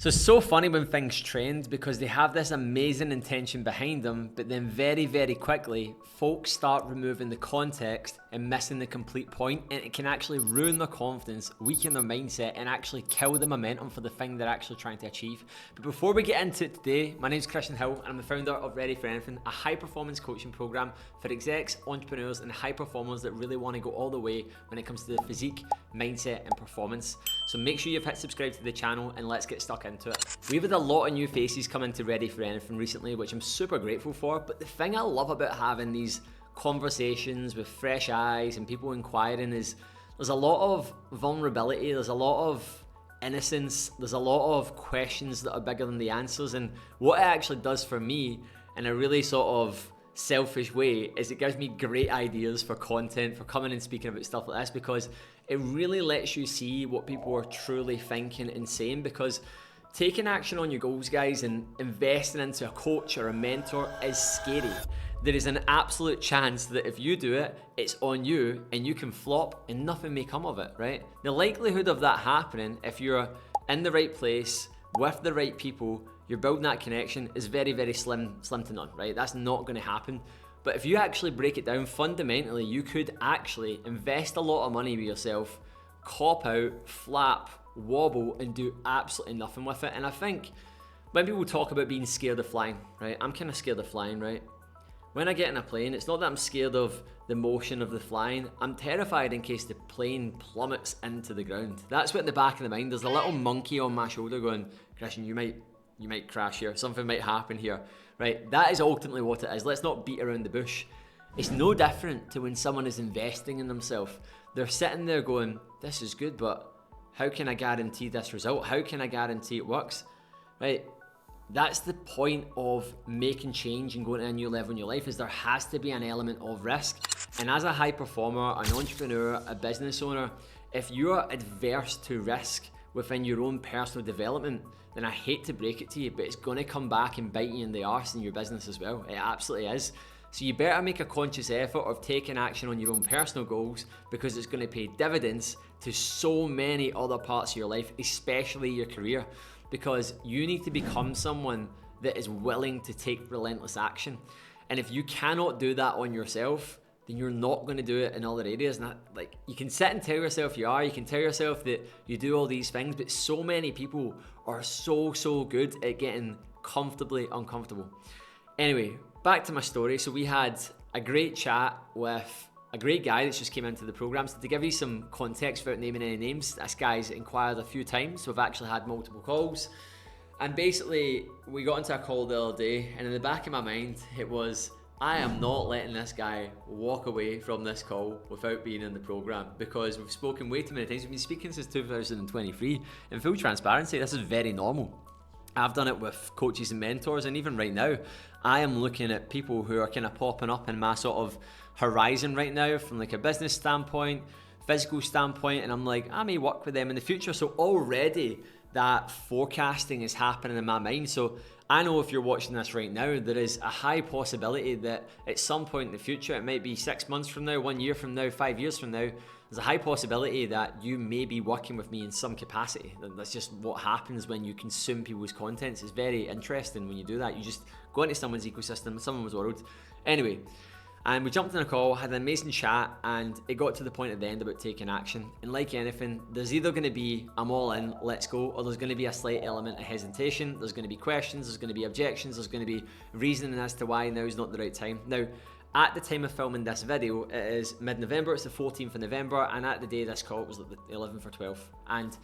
So it's so funny when things trend because they have this amazing intention behind them, but then very, very quickly, folks start removing the context and missing the complete point, and it can actually ruin their confidence, weaken their mindset, and actually kill the momentum for the thing they're actually trying to achieve. But before we get into it today, my name is Kristian and I'm the founder of Ready for Anything, a high-performance coaching program for execs, entrepreneurs, and high performers that really want to go all the way when it comes to the physique, mindset, and performance. So make sure you've hit subscribe to the channel and let's get stuck into it. We've had a lot of new faces come into Ready for Anything recently, which I'm super grateful for. But the thing I love about having these conversations with fresh eyes and people inquiring is there's a lot of vulnerability, there's a lot of innocence, there's a lot of questions that are bigger than the answers. And what it actually does for me in a really sort of selfish way is it gives me great ideas for content, for coming and speaking about stuff like this, because it really lets you see what people are truly thinking and saying. Because taking action on your goals, guys, and investing into a coach or a mentor is scary. There is an absolute chance that if you do it, it's on you and you can flop and nothing may come of it, right? The likelihood of that happening, if you're in the right place with the right people, you're building that connection, is very, very slim to none, right? That's not going to happen. But if you actually break it down, fundamentally, you could actually invest a lot of money with yourself, cop out, flap, wobble, and do absolutely nothing with it. And I think when people talk about being scared of flying, right? I'm kind of scared of flying, right? When I get in a plane, it's not that I'm scared of the motion of the flying. I'm terrified in case the plane plummets into the ground. That's what in the back of the mind, there's a little monkey on my shoulder going, Kristian, you might crash here. Something might happen here, right? That is ultimately what it is. Let's not beat around the bush. It's no different to when someone is investing in themselves. They're sitting there going, this is good, but how can I guarantee this result? How can I guarantee it works, right? That's the point of making change and going to a new level in your life, is there has to be an element of risk. And as a high performer, an entrepreneur, a business owner, if you're adverse to risk within your own personal development, then I hate to break it to you, but it's going to come back and bite you in the arse in your business as well. It absolutely is. So you better make a conscious effort of taking action on your own personal goals, because it's going to pay dividends to so many other parts of your life, especially your career, because you need to become someone that is willing to take relentless action. And if you cannot do that on yourself, then you're not going to do it in other areas. And like, you can sit and tell yourself you are, you can tell yourself that you do all these things, but so many people are so good at getting comfortably uncomfortable. Anyway, back to my story. So we had a great chat with a great guy that's just came into the program. So to give you some context without naming any names, this guy's inquired a few times, so we've actually had multiple calls. And basically, we got into a call the other day, and in the back of my mind, it was, I am not letting this guy walk away from this call without being in the program, because we've spoken way too many times. We've been speaking since 2023. In full transparency, this is very normal. I've done it with coaches and mentors, and even right now, I am looking at people who are kind of popping up in my sort of horizon right now from like a business standpoint, physical standpoint, and I'm like, I may work with them in the future. So already that forecasting is happening in my mind. So I know if you're watching this right now, there is a high possibility that at some point in the future, it might be 6 months from now, 1 year from now, 5 years from now, there's a high possibility that you may be working with me in some capacity. That's just what happens when you consume people's contents. It's very interesting when you do that. You just go into someone's ecosystem, someone's world. Anyway, and we jumped on a call, had an amazing chat, and it got to the point at the end about taking action. And like anything, there's either going to be, I'm all in, let's go, or there's going to be a slight element of hesitation. There's going to be questions, there's going to be objections, there's going to be reasoning as to why now is not the right time. Now, at the time of filming this video, it is mid-November, it's the 14th of November, and at the day of this call, it was like the 11th or 12th. And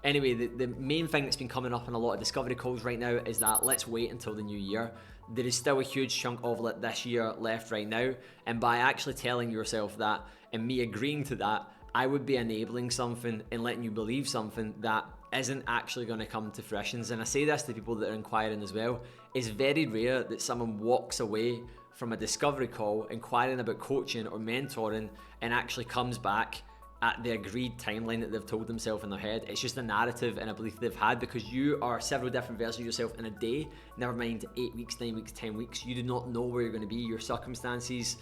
anyway, the main thing that's been coming up in a lot of discovery calls right now is that let's wait until the new year. There is still a huge chunk of this year left right now, and by actually telling yourself that and me agreeing to that, I would be enabling something and letting you believe something that isn't actually going to come to fruition. And I say this to people that are inquiring as well. It's very rare that someone walks away from a discovery call inquiring about coaching or mentoring and actually comes back at the agreed timeline that they've told themselves in their head. It's just a narrative and a belief they've had, because you are several different versions of yourself in a day, never mind 8 weeks, 9 weeks, 10 weeks. You do not know where you're going to be. Your circumstances,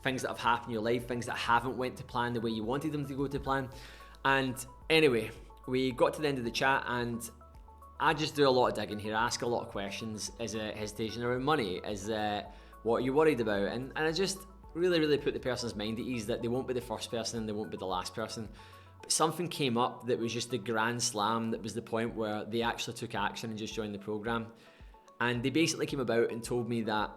things that have happened in your life, things that haven't went to plan the way you wanted them to go to plan. And anyway, we got to the end of the chat, and I just do a lot of digging here. I ask a lot of questions. Is it hesitation around money? Is it what are you worried about? And I just really put the person's mind at ease that they won't be the first person and they won't be the last person. But something came up that was just the grand slam, that was the point where they actually took action and just joined the program. And they basically came about and told me that,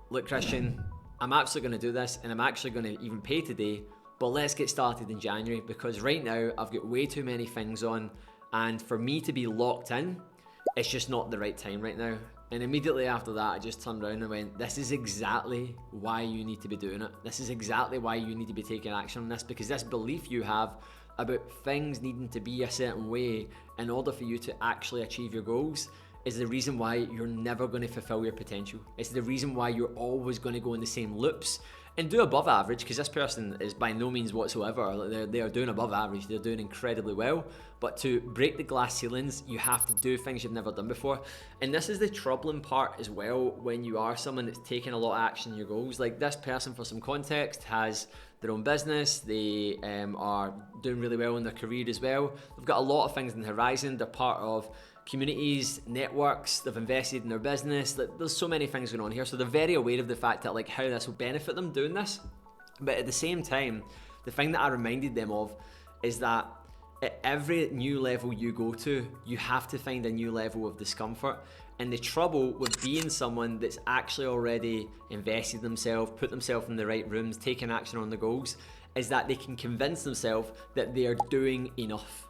look, Kristian, I'm absolutely going to do this and I'm actually going to even pay today, but let's get started in January, because right now I've got way too many things on, and for me to be locked in, it's just not the right time right now. And immediately after that, I just turned around and went, this is exactly why you need to be doing it. This is exactly why you need to be taking action on this, because this belief you have about things needing to be a certain way in order for you to actually achieve your goals is the reason why you're never going to fulfill your potential. It's the reason why you're always going to go in the same loops and do above average, because this person is by no means whatsoever. They are doing above average. They're doing incredibly well. But to break the glass ceilings, you have to do things you've never done before. And this is the troubling part as well when you are someone that's taking a lot of action in your goals. Like this person, for some context, has their own business. They are doing really well in their career as well. They've got a lot of things on the horizon. They're part of communities, networks, they've invested in their business. There's so many things going on here, so they're very aware of the fact that like how this will benefit them doing this. But at the same time, the thing that I reminded them of is that at every new level you go to, you have to find a new level of discomfort. And the trouble with being someone that's actually already invested themselves, put themselves in the right rooms, taking action on the goals, is that they can convince themselves that they are doing enough,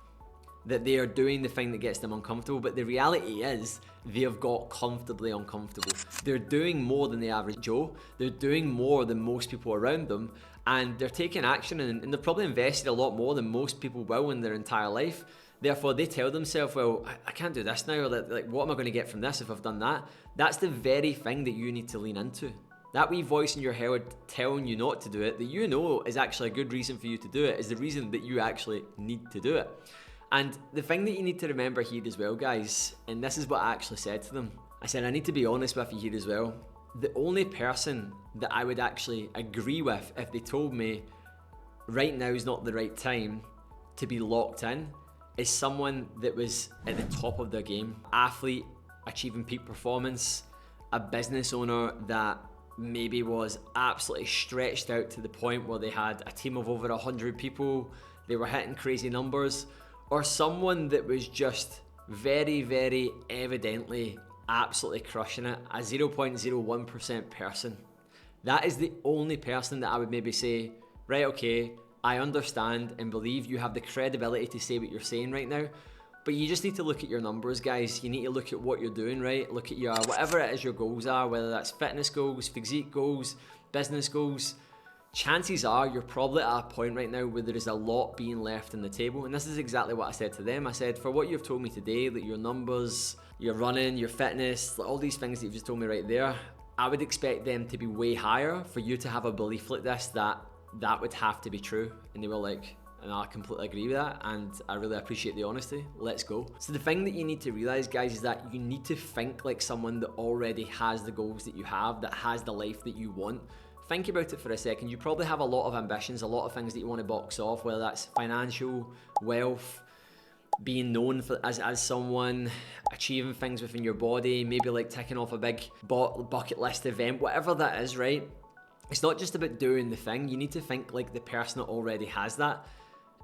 that they are doing the thing that gets them uncomfortable. But the reality is they have got comfortably uncomfortable. They're doing more than the average Joe. They're doing more than most people around them, and they're taking action, and they've probably invested a lot more than most people will in their entire life. Therefore, they tell themselves, well, I can't do this now, or like, what am I going to get from this if I've done that? That's the very thing that you need to lean into. That wee voice in your head telling you not to do it, that you know is actually a good reason for you to do it, is the reason that you actually need to do it. And the thing that you need to remember here as well, guys, and this is what I actually said to them. I said, I need to be honest with you here as well. The only person that I would actually agree with if they told me right now is not the right time to be locked in is someone that was at the top of their game. Athlete, achieving peak performance, a business owner that maybe was absolutely stretched out to the point where they had a team of over 100 people, they were hitting crazy numbers, or someone that was just very evidently absolutely crushing it, a 0.01% person. That is the only person that I would maybe say, right, okay, I understand and believe you have the credibility to say what you're saying right now, but you just need to look at your numbers, guys. You need to look at what you're doing, right? Look at your, whatever it is your goals are, whether that's fitness goals, physique goals, business goals. Chances are you're probably at a point right now where there is a lot being left on the table. And this is exactly what I said to them. I said, for what you've told me today, that your numbers, your running, your fitness, all these things that you've just told me right there, I would expect them to be way higher for you to have a belief like this, that would have to be true. And they were like, and I completely agree with that, and I really appreciate the honesty. Let's go. So the thing that you need to realize, guys, is that you need to think like someone that already has the goals that you have, that has the life that you want. Think about it for a second. You probably have a lot of ambitions, a lot of things that you want to box off, whether that's financial, wealth, being known as someone, achieving things within your body, maybe like ticking off a big bucket list event, whatever that is, right? It's not just about doing the thing. You need to think like the person that already has that.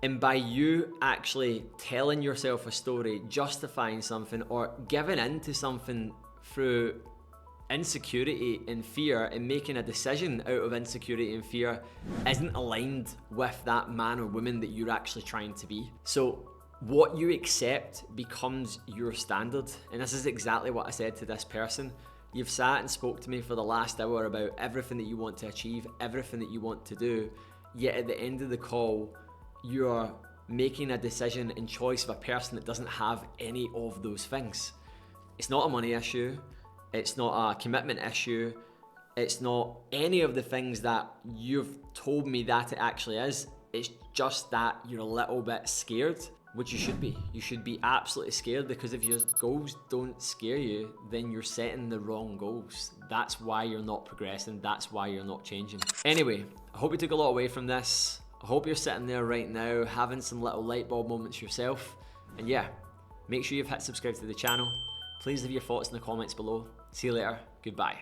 And by you actually telling yourself a story, justifying something, or giving in to something through insecurity and fear, and making a decision out of insecurity and fear, isn't aligned with that man or woman that you're actually trying to be. So what you accept becomes your standard. And this is exactly what I said to this person. You've sat and spoke to me for the last hour about everything that you want to achieve, everything that you want to do, yet at the end of the call, you're making a decision and choice of a person that doesn't have any of those things. It's not a money issue. It's not a commitment issue. It's not any of the things that you've told me that it actually is. It's just that you're a little bit scared, which you should be. You should be absolutely scared, because if your goals don't scare you, then you're setting the wrong goals. That's why you're not progressing. That's why you're not changing. Anyway, I hope you took a lot away from this. I hope you're sitting there right now having some little light bulb moments yourself. And yeah, Make sure you've hit subscribe to the channel. Please leave your thoughts in the comments below. See you later. Goodbye.